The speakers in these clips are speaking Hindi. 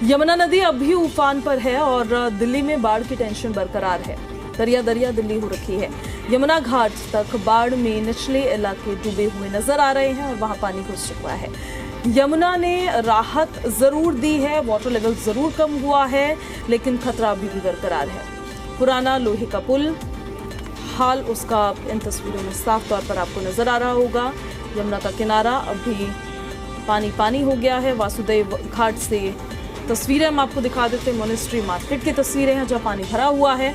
यमुना नदी अब भी उफान पर है और दिल्ली में बाढ़ की टेंशन बरकरार है। दरिया दरिया दिल्ली हो रखी है। यमुना घाट तक बाढ़ में निचले इलाके डूबे हुए नजर आ रहे हैं और वहां पानी घुस चुका है। यमुना ने राहत जरूर दी है, वाटर लेवल जरूर कम हुआ है, लेकिन खतरा अभी भी बरकरार है। पुराना लोहे का पुल, हाल उसका इन तस्वीरों में साफ तौर पर आपको नजर आ रहा होगा। यमुना का किनारा अभी पानी पानी हो गया है। वासुदेव घाट से तस्वीरें हम आपको दिखा देते हैं। मोनेस्ट्री मार्केट की तस्वीरें हैं जहां पानी भरा हुआ है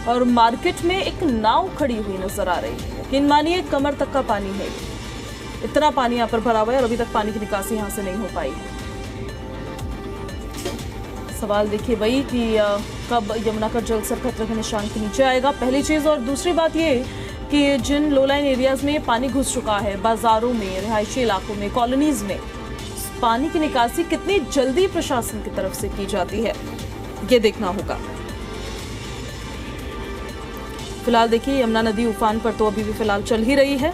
और मार्केट में एक नाव खड़ी हुई नजर आ रही है। लेकिन मानिए कमर तक का पानी है, इतना पानी यहाँ पर भरा हुआ है और अभी तक पानी की निकासी यहाँ से नहीं हो पाई है। सवाल देखिए वही कि कब यमुना का जल स्तर खतरे के निशान के नीचे आएगा, पहली चीज। और दूसरी बात ये कि जिन लो लाइन एरियाज में पानी घुस चुका है, बाजारों में, रिहायशी इलाकों में, कॉलोनीज में, पानी की निकासी कितनी जल्दी प्रशासन की तरफ से की जाती है, ये देखना होगा। फिलहाल देखिए यमुना नदी उफान पर तो अभी भी फिलहाल चल ही रही है।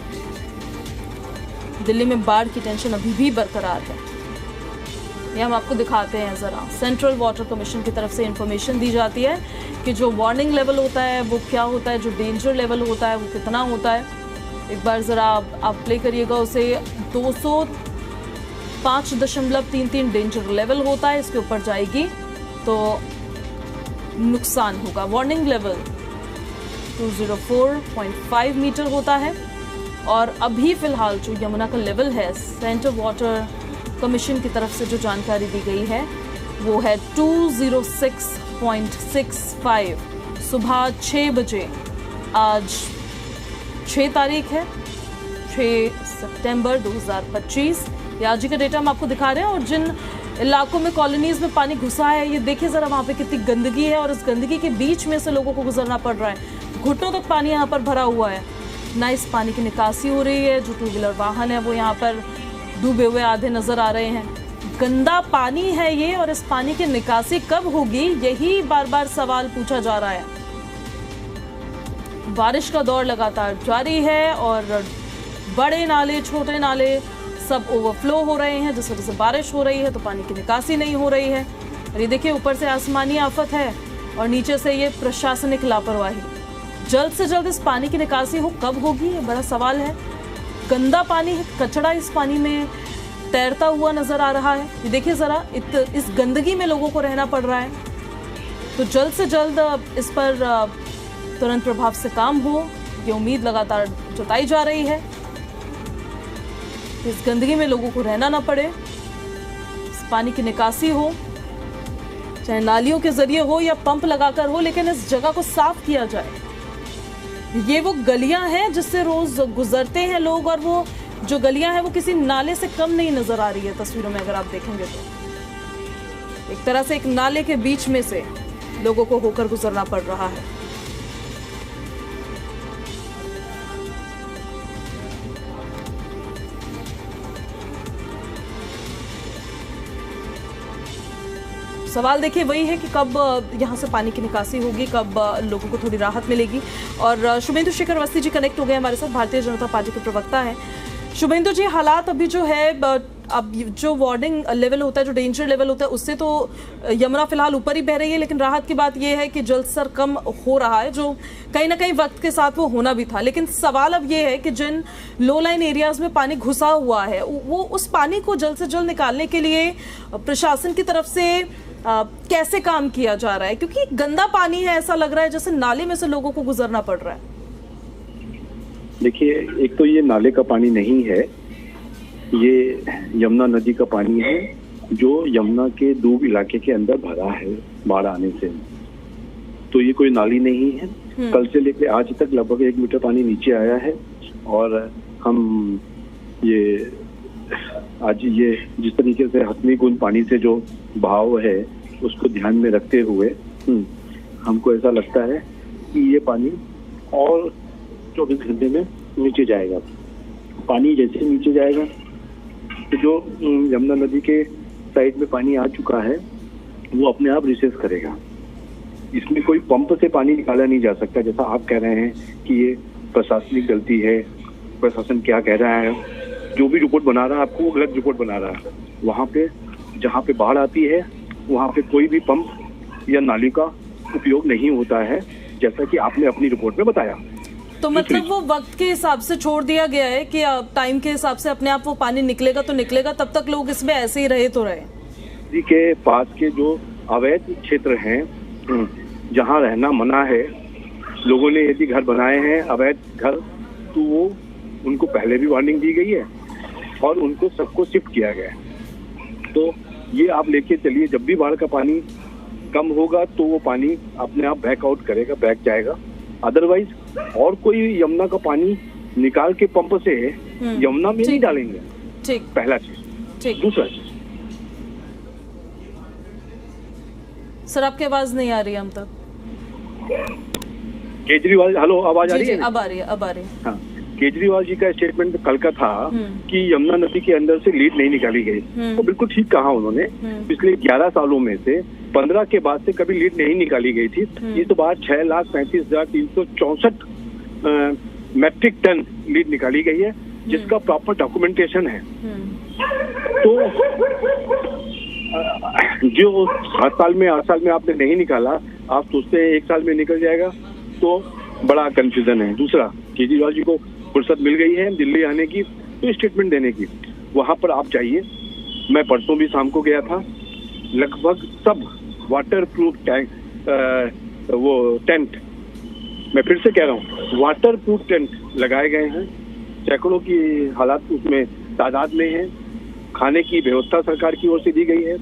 दिल्ली में बाढ़ की टेंशन अभी भी बरकरार है। ये हम आपको दिखाते हैं जरा। सेंट्रल वाटर कमीशन की तरफ से इंफॉर्मेशन दी जाती है कि जो वार्निंग लेवल होता है वो क्या होता है, जो डेंजर लेवल होता है वो कितना होता है। एक बार जरा आप प्ले करिएगा उसे। 205.33 डेंजर लेवल होता है, इसके ऊपर जाएगी तो नुकसान होगा। वार्निंग लेवल 204.5 मीटर होता है और अभी फिलहाल जो यमुना का लेवल है, सेंट्रल वाटर कमीशन की तरफ से जो जानकारी दी गई है वो है 206.65। सुबह 6 बजे, आज 6 तारीख है, 6 सितंबर 2025, ये आज का डेटा हम आपको दिखा रहे हैं। और जिन इलाकों में, कॉलोनीज में पानी घुसा है, ये देखिए जरा वहाँ पे कितनी गंदगी है और इस गंदगी के बीच में से लोगों को गुजरना पड़ रहा है। घुटनों तक पानी यहाँ पर भरा हुआ है, ना इस पानी की निकासी हो रही है। जो टू व्हीलर वाहन है वो यहाँ पर डूबे हुए आधे नजर आ रहे हैं। गंदा पानी है ये और इस पानी की निकासी कब होगी, यही बार बार सवाल पूछा जा रहा है। बारिश का दौर लगातार जारी है और बड़े नाले, छोटे नाले सब ओवरफ्लो हो रहे हैं। जिस वजह से बारिश हो रही है तो पानी की निकासी नहीं हो रही है। और ये देखिए ऊपर से आसमानी आफत है और नीचे से ये प्रशासनिक लापरवाही। जल्द से जल्द इस पानी की निकासी कब होगी, ये बड़ा सवाल है। गंदा पानी है, कचरा इस पानी में तैरता हुआ नजर आ रहा है। ये देखिए जरा, इस गंदगी में लोगों को रहना पड़ रहा है। तो जल्द से जल्द इस पर तुरंत प्रभाव से काम हो, ये उम्मीद लगातार जताई जा रही है। इस गंदगी में लोगों को रहना ना पड़े, इस पानी की निकासी हो, चाहे नालियों के जरिए हो या पंप लगाकर हो, लेकिन इस जगह को साफ किया जाए। ये वो गलियां हैं जिससे रोज गुजरते हैं लोग और वो जो गलियां हैं वो किसी नाले से कम नहीं नजर आ रही है। तस्वीरों में अगर आप देखेंगे तो एक तरह से एक नाले के बीच में से लोगों को होकर गुजरना पड़ रहा है। सवाल देखिए वही है कि कब यहाँ से पानी की निकासी होगी, कब लोगों को थोड़ी राहत मिलेगी। और शुभेंदु शेखर अवस्थी जी कनेक्ट हो गए हमारे साथ, भारतीय जनता पार्टी के प्रवक्ता हैं। शुभेंदु जी, हालात अभी जो है, अब जो वार्निंग लेवल होता है, जो डेंजर लेवल होता है, उससे तो यमुना फिलहाल ऊपर ही बह रही है, लेकिन राहत की बात यह है कि जल स्तर कम हो रहा है, जो कहीं ना कहीं वक्त के साथ वो होना भी था। लेकिन सवाल अब ये है कि जिन लो लाइन एरियाज में पानी घुसा हुआ है, वो उस पानी को जल्द से जल्द निकालने के लिए प्रशासन की तरफ से कैसे काम किया जा रहा है, क्योंकि गंदा पानी है, ऐसा लग रहा है जैसे नाले में से लोगों को गुजरना पड़ रहा है। देखिए, एक तो ये नाले का पानी नहीं है, ये यमुना नदी का पानी है जो यमुना के दूब इलाके के अंदर भरा है बाढ़ आने से। तो ये कोई नाली नहीं है। कल से लेकर आज तक लगभग 1 मीटर पानी नीचे आया है और हम ये आज ये जिस तरीके से हथनी गुण पानी से जो बहाव है उसको ध्यान में रखते हुए हमको ऐसा लगता है कि ये पानी और 24 घंटे में नीचे जाएगा। पानी जैसे नीचे जाएगा तो जो यमुना नदी के साइड में पानी आ चुका है वो अपने आप रिसेस करेगा। इसमें कोई पंप से पानी निकाला नहीं जा सकता, जैसा आप कह रहे हैं कि ये प्रशासनिक गलती है, प्रशासन क्या कह रहा है, जो भी रिपोर्ट बना रहा है आपको वो गलत रिपोर्ट बना रहा है। वहाँ पे जहाँ पे बाढ़ आती है वहाँ पे कोई भी पंप या नाली का उपयोग नहीं होता है, जैसा कि आपने अपनी रिपोर्ट में बताया। तो मतलब वो वक्त के हिसाब से छोड़ दिया गया है कि टाइम के हिसाब से अपने आप वो पानी निकलेगा तो निकलेगा, तब तक लोग इसमें ऐसे ही रहे तो रहे। नदी के पास के जो अवैध क्षेत्र हैं, जहाँ रहना मना है, लोगों ने यदि घर बनाए हैं अवैध घर, तो वो उनको पहले भी वार्निंग दी गई है और उनको सबको शिफ्ट किया गया है। तो ये आप लेके चलिए, जब भी बाढ़ का पानी कम होगा तो वो पानी अपने आप बैक आउट करेगा, बैक जाएगा। अदरवाइज और कोई यमुना का पानी निकाल के पंप से यमुना में नहीं डालेंगे। ठीक, पहला चीज। ठीक, दूसरा चीज, सर आपकी आवाज नहीं आ रही है हम तक। केजरीवाल, हेलो, आवाज आ रही है? अब आ रही है, अब आ रही है। हाँ, केजरीवाल जी का स्टेटमेंट कल का था कि यमुना नदी के अंदर से लीड नहीं निकाली गई। तो बिल्कुल ठीक कहा उन्होंने। पिछले 11 सालों में से 15 के बाद से कभी लीड नहीं निकाली गई थी। इस बार 6,35,364 मैट्रिक टन लीड निकाली गई है, जिसका प्रॉपर डॉक्यूमेंटेशन है। तो जो 7 साल में 8 साल में आपने नहीं निकाला, आप सोचते हैं 1 साल में निकल जाएगा, तो बड़ा कंफ्यूजन है। दूसरा, केजरीवाल जी को फुर्सत मिल गई है दिल्ली आने की, तो स्टेटमेंट देने की। वहां पर आप जाइए, मैं परसों भी शाम को गया था, लगभग सब वाटर प्रूफ टैंक, वो टेंट, मैं फिर से कह रहा हूँ, वाटर प्रूफ टेंट लगाए गए हैं। सैकड़ों की हालात उसमें तादाद में है। खाने की व्यवस्था सरकार की ओर से दी गई है।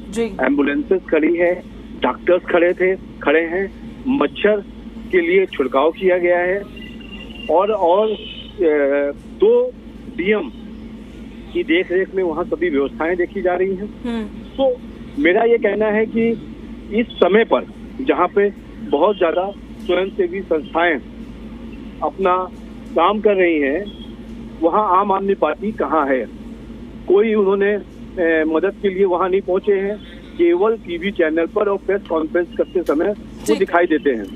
एम्बुलेंसेस खड़ी है, डॉक्टर्स खड़े हैं, मच्छर के लिए छिड़काव किया गया है, और 2 डीएम की देखरेख में वहाँ सभी व्यवस्थाएं देखी जा रही हैं। तो मेरा ये कहना है कि इस समय पर जहाँ पे बहुत ज्यादा स्वयंसेवी संस्थाएं अपना काम कर रही हैं, वहाँ आम आदमी पार्टी कहाँ है? कोई उन्होंने मदद के लिए वहाँ नहीं पहुंचे हैं। केवल टीवी चैनल पर और प्रेस कॉन्फ्रेंस करते समय वो दिखाई देते हैं।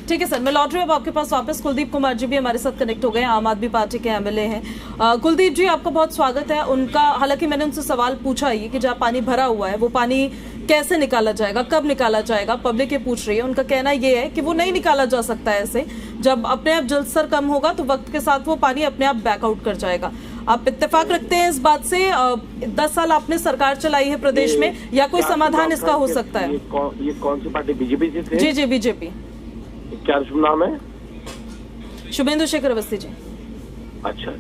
ठीक है सर, मैं लौट रही हूँ अब आपके पास वापस। कुलदीप कुमार जी भी हमारे साथ कनेक्ट हो गए, आम आदमी पार्टी के एमएलए हैं। कुलदीप जी, आपका बहुत स्वागत है। उनका, हालांकि मैंने उनसे सवाल पूछा ही कि जहाँ पानी भरा हुआ है वो पानी कैसे निकाला जाएगा, कब निकाला जाएगा, पब्लिक ये पूछ रही है। उनका कहना ये है कि वो नहीं निकाला जा सकता है ऐसे, जब अपने आप जल स्तर कम होगा तो वक्त के साथ वो पानी अपने आप बैकआउट कर जाएगा। आप इत्तेफाक रखते हैं इस बात से? 10 साल आपने सरकार चलाई है प्रदेश में, या कोई समाधान इसका हो सकता है? ये कौन सी पार्टी? बीजेपी से थे? जी, बीजेपी। क्या शुभ नाम है? शुभेंदु शेखर अवस्थी जी। अच्छा।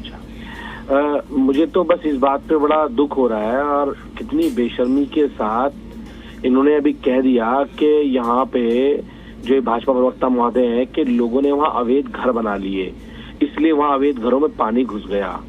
मुझे तो बस इस बात पे बड़ा दुख हो रहा है, और कितनी बेशर्मी के साथ इन्होंने अभी कह दिया कि यहाँ पे जो भाजपा प्रवक्ता महोदय हैं कि लोगों ने वहाँ अवैध घर बना लिए, इसलिए वहाँ अवैध घरों में पानी घुस गया।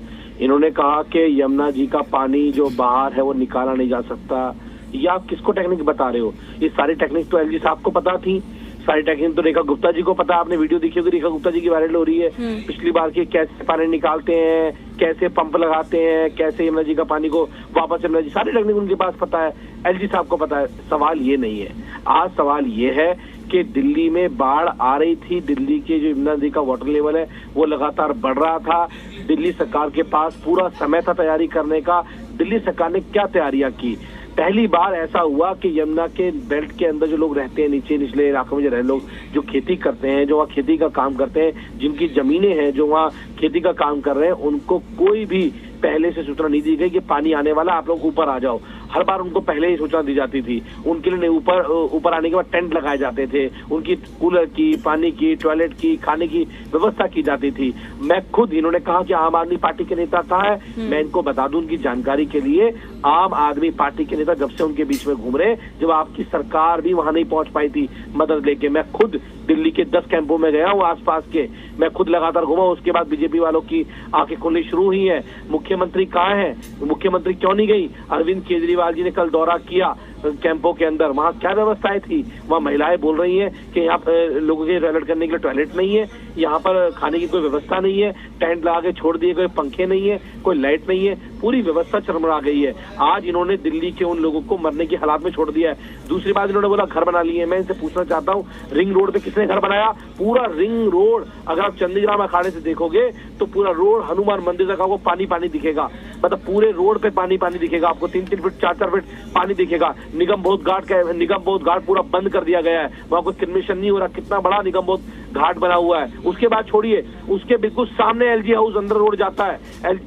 इन्होंने कहा कि यमुना जी का पानी जो बाहर है वो निकाला नहीं जा सकता। ये आप किसको टेक्निक बता रहे हो? ये सारी टेक्निक तो एलजी साहब को पता थी, सारी टेक्निक तो रेखा गुप्ता जी को पता। आपने वीडियो देखी होगी, रेखा गुप्ता जी की वायरल हो रही है पिछली बार की, कैसे पानी निकालते हैं, कैसे पंप लगाते हैं, कैसे यमुना जी का पानी को वापस यमुना जी, सारी टेक्निक उनके पास पता है, एलजी साहब को पता है। सवाल ये नहीं है, आज सवाल ये है कि दिल्ली में बाढ़ आ रही थी, दिल्ली के जो यमुना नदी का वाटर लेवल है वो लगातार बढ़ रहा था। दिल्ली सरकार के पास पूरा समय था तैयारी करने का। दिल्ली सरकार ने क्या तैयारियां की? पहली बार ऐसा हुआ कि यमुना के बेल्ट के अंदर जो लोग रहते हैं, नीचे निचले इलाकों में जो रहे लोग, जो खेती करते हैं, जो वहाँ खेती का काम करते हैं, जिनकी जमीनें हैं, जो वहाँ खेती का काम कर रहे हैं, उनको कोई भी पहले से सूचना नहीं दी गई कि पानी आने वाला, आप लोग ऊपर आ जाओ। हर बार उनको पहले ही सूचना दी जाती थी। उनके लिए ऊपर आने के बाद टेंट लगाए जाते थे, उनकी कूलर की, पानी की, टॉयलेट की, खाने की व्यवस्था की जाती थी। मैं खुद, इन्होंने कहा कि आम आदमी पार्टी के नेता कहाँ है, मैं इनको बता दूं उनकी जानकारी के लिए, आम आदमी पार्टी के नेता जब से उनके बीच में घूम रहे, जब आपकी सरकार भी वहां नहीं पहुंच पाई थी मदद लेके। मैं खुद दिल्ली के 10 कैंपों में गया हूँ आसपास के, मैं खुद लगातार घूमा। उसके बाद बीजेपी वालों की आंखें खुलनी शुरू हुई है। मुख्यमंत्री कहाँ है, मुख्यमंत्री क्यों नहीं गई? अरविंद केजरीवाल जी ने कल दौरा किया कैंपों के अंदर, वहाँ क्या व्यवस्थाएं थी? वहाँ महिलाएं बोल रही हैं कि यहाँ पर लोगों के टॉयलेट करने के लिए टॉयलेट नहीं है, यहाँ पर खाने की कोई व्यवस्था नहीं है, टेंट लगा के छोड़ दिए, कोई पंखे नहीं है, कोई लाइट नहीं है, पूरी व्यवस्था चरमरा गई है। आज इन्होंने दिल्ली के उन लोगों को मरने की हालात में छोड़ दिया है। दूसरी बात, इन्होंने बोला घर बना लिए। मैं इनसे पूछना चाहता हूँ, रिंग रोड पे किसने घर बनाया? पूरा रिंग रोड अगर आप चंडीग्राम अखाड़े से देखोगे तो पूरा रोड हनुमान मंदिर तक आपको पानी पानी दिखेगा। मतलब पूरे रोड पे पानी पानी दिखेगा आपको, 3-3 फीट 4-4 फीट पानी दिखेगा। निगम बोध घाट पूरा बंद कर दिया गया है, वहाँ कोई क्रिमिनेशन नहीं हो रहा। कितना बड़ा निगम बोध घाट बना हुआ है। उसके बाद छोड़िए, उसके बिल्कुल सामने एलजी हाउस अंदर रोड जाता है,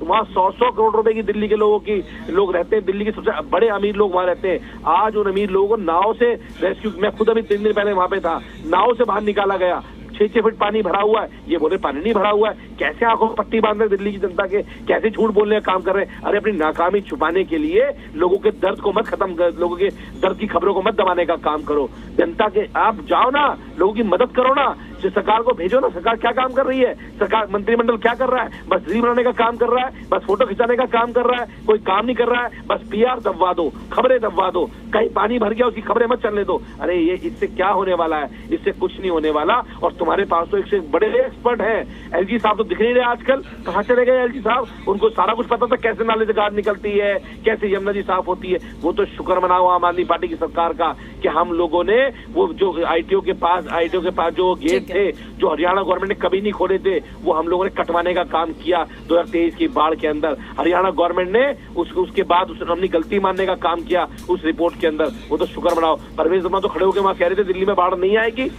वहाँ 100 करोड़ रुपए की दिल्ली के लोग रहते हैं। दिल्ली के सबसे बड़े अमीर लोग वहाँ रहते हैं। आज उन अमीर लोगों को नाव से रेस्क्यू, मैं खुद अभी 3 दिन पहले वहाँ पे था, नाव से बाहर निकाला गया। 6 फीट पानी भरा हुआ है, ये बोले पानी नहीं भरा हुआ है। कैसे आंखों में पट्टी बांध रहे दिल्ली की जनता के, कैसे झूठ बोलने का काम कर रहे हैं। अरे अपनी नाकामी छुपाने के लिए लोगों के दर्द को मत खत्म कर, लोगों के दर्द की खबरों को मत दबाने का काम करो। जनता के आप जाओ ना, लोगों की मदद करो ना, सरकार को भेजो ना। सरकार क्या काम कर रही है? सरकार मंत्रिमंडल क्या कर रहा है? बस रील बनाने का काम कर रहा है, बस फोटो खिंचाने का काम कर रहा है, कोई काम नहीं कर रहा है। बस पीआर दबवा दो, खबरें दबवा दो, कहीं पानी भर गया उसकी खबरें मत चलने दो। अरे ये इससे क्या होने वाला है? इससे कुछ नहीं होने वाला। और तुम्हारे पास तो एक से बड़े एक्सपर्ट हैं। एलजी साहब तो दिख नहीं रहे आजकल, कहाँ चले गए एलजी साहब? उनको सारा कुछ पता था, कैसे नाले से गाद निकलती है, कैसे यमुना जी साफ होती है। वो तो शुक्र मनाओ आम आदमी पार्टी की सरकार का कि हम लोगों ने वो जो आईटीओ के पास जो गेट थे, जो हरियाणा गवर्नमेंट ने कभी नहीं खोले थे, वो हम लोगों ने कटवाने का काम किया 2023 की बाढ़ के अंदर। हरियाणा गवर्नमेंट ने उसके बाद अपनी गलती मानने का काम किया उस रिपोर्ट के अंदर। वो तो शुक्र मनाओ। परवेज वर्मा तो खड़े होकर वहां कह रहे थे दिल्ली में बाढ़ नहीं आएगी।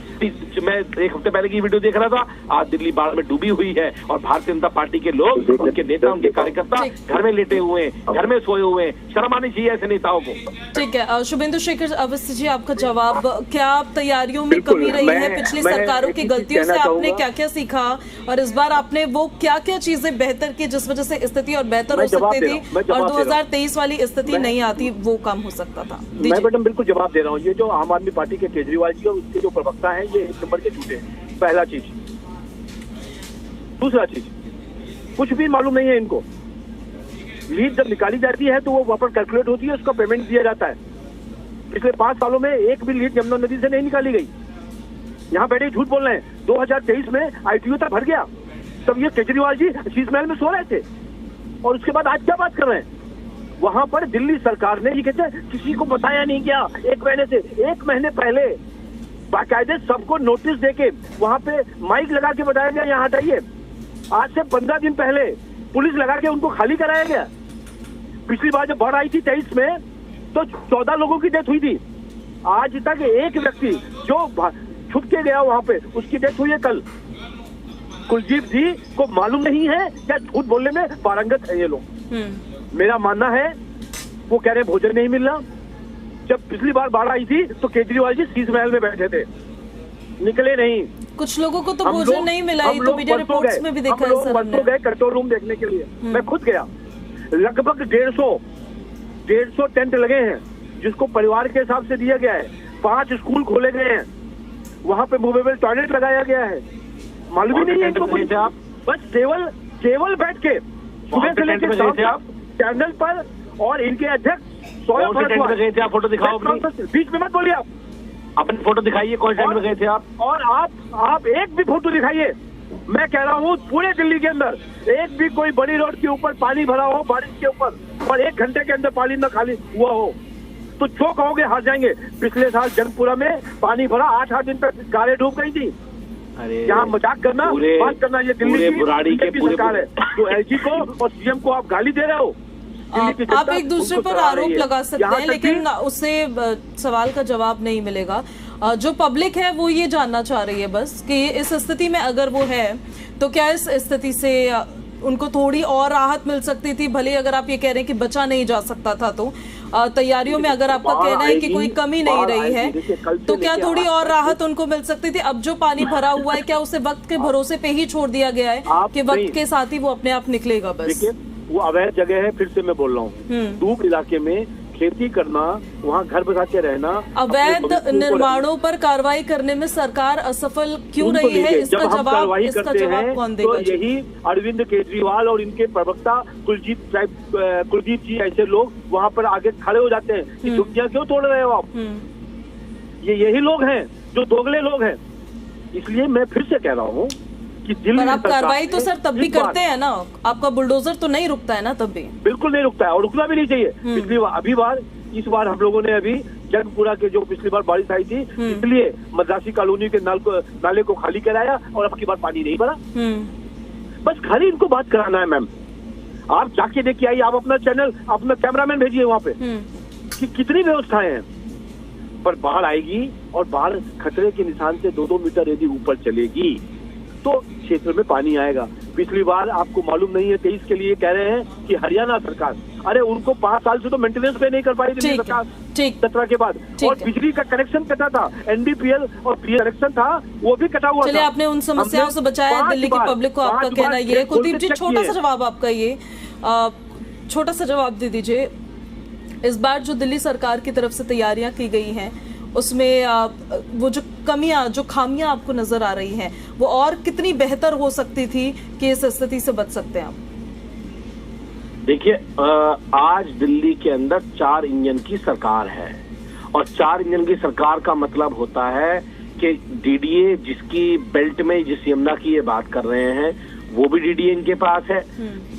मैं 1 हफ्ते पहले की वीडियो देख रहा था, आज दिल्ली बाढ़ में डूबी हुई है और भारतीय जनता पार्टी के लोग, उनके नेता, उनके कार्यकर्ता घर में लेटे हुए हैं, घर में सोए हुए हैं। शर्म आनी चाहिए ऐसे नेताओं को। ठीक है, शुभेंदु शेखर अवस्थी जी, आपका जवाब क्या? तैयारियों में कमी रही है पिछली सरकारों की गलतियों से आपने क्या क्या सीखा, और इस बार आपने वो क्या क्या चीजें बेहतर की जिस वजह से स्थिति और बेहतर हो सकती थी, और 2023 वाली स्थिति नहीं आती, वो काम हो सकता था? मैं मैडम बिल्कुल जवाब दे रहा हूँ। ये जो आम आदमी पार्टी के केजरीवाल जी और उसके जो प्रवक्ता हैं, ये 1 नंबर के झूठे हैं। पहला चीज। दूसरा चीज, कुछ भी मालूम नहीं है इनको। लीड जब निकाली जाती है तो वो वापस कैलकुलेट होती है, उसका पेमेंट दिया जाता है। पिछले 5 सालों में एक भी लीड यमुना नदी से नहीं निकाली गई। यहाँ बैठे झूठ बोल रहे हैं। 2023 में आईटीयू तक भर गया, तब ये केजरीवाल जी शीश महल में सो रहे थे, और उसके बाद आज क्या बात कर रहे हैं? वहां पर दिल्ली सरकार ने, ये कहते हैं किसी को बताया नहीं गया। 1 महीने पहले बाकायदे सबको नोटिस देके वहां पे माइक लगा के बताया गया यहाँ हटाइए। आज से 15 दिन पहले पुलिस लगा के उनको खाली कराया गया। पिछली बार जब बाढ़ आई थी 23 में, तो 14 लोगों की डेथ हुई थी। आज तक एक व्यक्ति जो छुप के गया वहां पे, उसकी डेथ हुई है कल। कुलदीप जी को मालूम नहीं है या झूठ बोलने में पारंगत है ये लोग। मेरा मानना है, वो कह रहे भोजन नहीं मिल रहा। जब पिछली बार बाढ़ आई थी तो केजरीवाल जी शीश महल में बैठे थे, निकले नहीं। कुछ लोगों को तो भोजन नहीं मिला, तो मीडिया रिपोर्ट्स में भी देखा है सर हमने। गए कंट्रोल रूम देखने के लिए, मैं खुद गया। लगभग 150 टेंट लगे हैं, जिसको परिवार के हिसाब से दिया गया है। 5 स्कूल खोले गए हैं, वहाँ पे मूवेबल टॉयलेट लगाया गया है। मालूम ही नहीं है इनको कुछ। आप बस केवल बैठ के सुबह से लेकर शाम तक चैनल पर, और इनके अध्यक्ष फोटो दिखाओ, बीच में मत बोलिए। आप अपनी फोटो दिखाइए, कौन टेंट में गए थे आप? और आप एक भी फोटो दिखाइए। मैं कह रहा हूँ पूरे दिल्ली के अंदर एक भी कोई बड़ी रोड के ऊपर पानी भरा हो बारिश के ऊपर, और 1 घंटे के अंदर पानी न खाली हुआ हो, तो जो कहोगे हार जाएंगे। पिछले साल जंगपुरा में पानी भरा, 8 दिन तक कारें डूब गई थी। अरे यहाँ मजाक करना, बात करना, ये दिल्ली की सरकार है। जो एलजी को और सीएम को आप गाली दे रहे हो। आप एक दूसरे पर आरोप लगा सकते हैं, लेकिन उससे सवाल का जवाब नहीं मिलेगा। जो पब्लिक है वो ये जानना चाह रही है बस कि इस स्थिति में अगर वो है तो क्या इस स्थिति से उनको थोड़ी और राहत मिल सकती थी? भले अगर आप ये कह रहे हैं कि बचा नहीं जा सकता था, तो तैयारियों में अगर आपका कहना है कि कोई कमी नहीं रही है, तो क्या थोड़ी और राहत उनको मिल सकती थी? अब जो पानी भरा हुआ है, क्या उसे वक्त के भरोसे पे ही छोड़ दिया गया है कि वक्त के साथ ही वो अपने आप निकलेगा? बस वो अवैध जगह है, फिर से मैं बोल रहा हूँ। दूब इलाके में खेती करना, वहाँ घर बसा के रहना, अवैध निर्माणों पर कार्रवाई करने में सरकार असफल क्यों रही है? इसका जवाब कौन देगा? तो यही अरविंद केजरीवाल और इनके प्रवक्ता कुलदीप जी ऐसे लोग वहाँ पर आगे खड़े हो जाते हैं कि झुग्गियाँ क्यों तोड़ रहे हो आप? ये यही लोग हैं जो दोगले लोग हैं। इसलिए मैं फिर से कह रहा हूँ कि पर आप कार्रवाई तो सर तब भी करते हैं ना, आपका बुलडोजर तो नहीं रुकता है ना तब भी? बिल्कुल नहीं रुकता है, और रुकना भी नहीं चाहिए। इस बार हम लोगों ने अभी जंगपुरा के जो पिछली बार बारिश आई थी, इसलिए मद्रासी कॉलोनी के नाले को खाली कराया, और अब की बार पानी नहीं भरा। बस खाली इनको बात कराना है। मैम आप जाके देखिए आइए, आप अपना चैनल, अपना कैमरामैन भेजिए वहाँ पे कि कितनी व्यवस्थाएं हैं। पर बाढ़ आएगी और बाढ़ खतरे के निशान से 2-2 मीटर यदि ऊपर चलेगी तो क्षेत्र में पानी आएगा। पिछली बार आपको मालूम नहीं है 23 के लिए कह रहे हैं कि हरियाणा सरकार, अरे उनको 5 साल से तो मेंटेनेंस पे नहीं कर पाई दिल्ली सरकार 17 के बाद, और बिजली का कनेक्शन कटा था, एनडीपीएल और पीएल कनेक्शन था वो भी कटा हुआ। चलिए, आपने उन समस्याओं से बचाया दिल्ली की पब्लिक को, आपका कहना ये है। कुलदीप जी, छोटा सा जवाब आपका, ये छोटा सा जवाब दे दीजिए। इस बार जो दिल्ली सरकार की तरफ से तैयारियां की गई हैं उसमें वो जो कमियां, जो खामियां आपको नजर आ रही हैं, वो और कितनी बेहतर हो सकती थी कि इस स्थिति से बच सकते हैं आप? देखिए, आज दिल्ली के अंदर 4 इंजन की सरकार है और 4 इंजन की सरकार का मतलब होता है कि डीडीए जिसकी बेल्ट में, जिस यमुना की ये बात कर रहे हैं, वो भी डीडीए इनके पास है।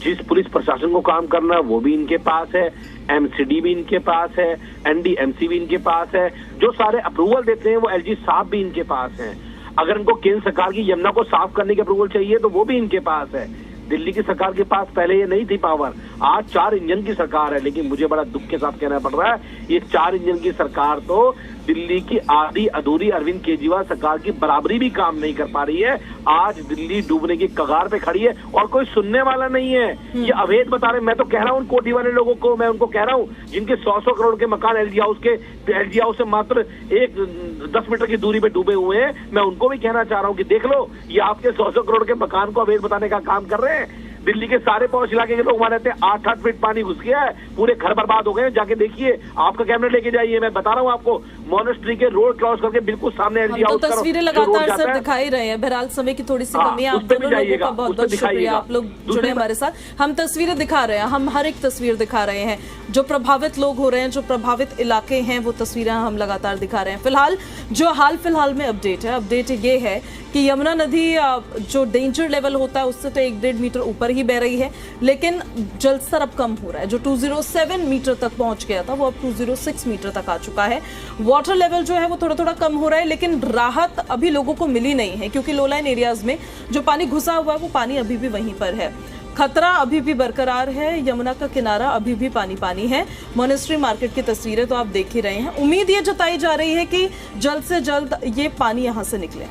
जिस पुलिस प्रशासन को काम करना है वो भी इनके पास है, एमसीडी भी इनके पास है, एनडीएमसी भी इनके पास है, जो सारे अप्रूवल देते हैं वो एलजी साहब भी इनके पास हैं। अगर इनको केंद्र सरकार की यमुना को साफ करने की अप्रूवल चाहिए तो वो भी इनके पास है। दिल्ली की सरकार के पास पहले ये नहीं थी पावर, आज 4 इंजन की सरकार है। लेकिन मुझे बड़ा दुख के साथ कहना पड़ रहा है, ये 4 इंजन की सरकार तो दिल्ली की आधी अधूरी अरविंद केजरीवाल सरकार की बराबरी भी काम नहीं कर पा रही है। आज दिल्ली डूबने की कगार पे खड़ी है और कोई सुनने वाला नहीं है। ये अवैध बता रहे, मैं तो कह रहा हूँ कोठी वाले लोगों को, मैं उनको कह रहा हूँ जिनके 100-100 करोड़ के मकान एलजी हाउस से मात्र 10 मीटर की दूरी पे डूबे हुए हैं, मैं उनको भी कहना चाह रहा हूँ कि देख लो, ये आपके 100-100 करोड़ के मकान को अवैध बताने का काम कर रहे हैं। दिल्ली के सारे पौष इलाके के लोग वहां रहते हैं, 8-8 फीट पानी घुस गया है, पूरे घर बर्बाद हो गए हैं। जाके देखिए, आपका कैमरा लेके जाइए, मैं बता रहा हूँ आपको, मोनेस्ट्री के रोड क्रॉस करके बिल्कुल सामने एलजी हाउस तो तस्वीरें लगातार सर दिखा ही रहे हैं। बहरहाल समय की थोड़ी सी कमी है। आप दोनों लोगों का बहुत बहुत शुक्रिया, आप लोग जुड़े हमारे साथ। हम तस्वीरें दिखा रहे हैं, हम हर एक तस्वीर दिखा रहे हैं, जो प्रभावित लोग हो रहे हैं, जो प्रभावित इलाके हैं, वो तस्वीरें हम लगातार दिखा रहे हैं। फिलहाल जो हाल फिलहाल में अपडेट है, अपडेट ये है कि यमुना नदी जो डेंजर लेवल होता है उससे तो 1-1.5 मीटर ऊपर ही बह रही है, लेकिन जलस्तर अब कम हो रहा है। जो 207 मीटर तक पहुंच गया था वो अब 206 मीटर तक आ चुका है। वाटर लेवल जो है वो थोड़ा थोड़ा कम हो रहा है, लेकिन राहत अभी लोगों को मिली नहीं है, क्योंकि लो लाइन एरियाज में जो पानी घुसा हुआ है वो पानी अभी भी वहीं पर है। खतरा अभी भी बरकरार है, यमुना का किनारा अभी भी पानी पानी है। मोनेस्ट्री मार्केट की तस्वीरें तो आप देख ही रहे हैं। उम्मीद ये जताई जा रही है कि जल्द से जल्द ये पानी यहां से निकले।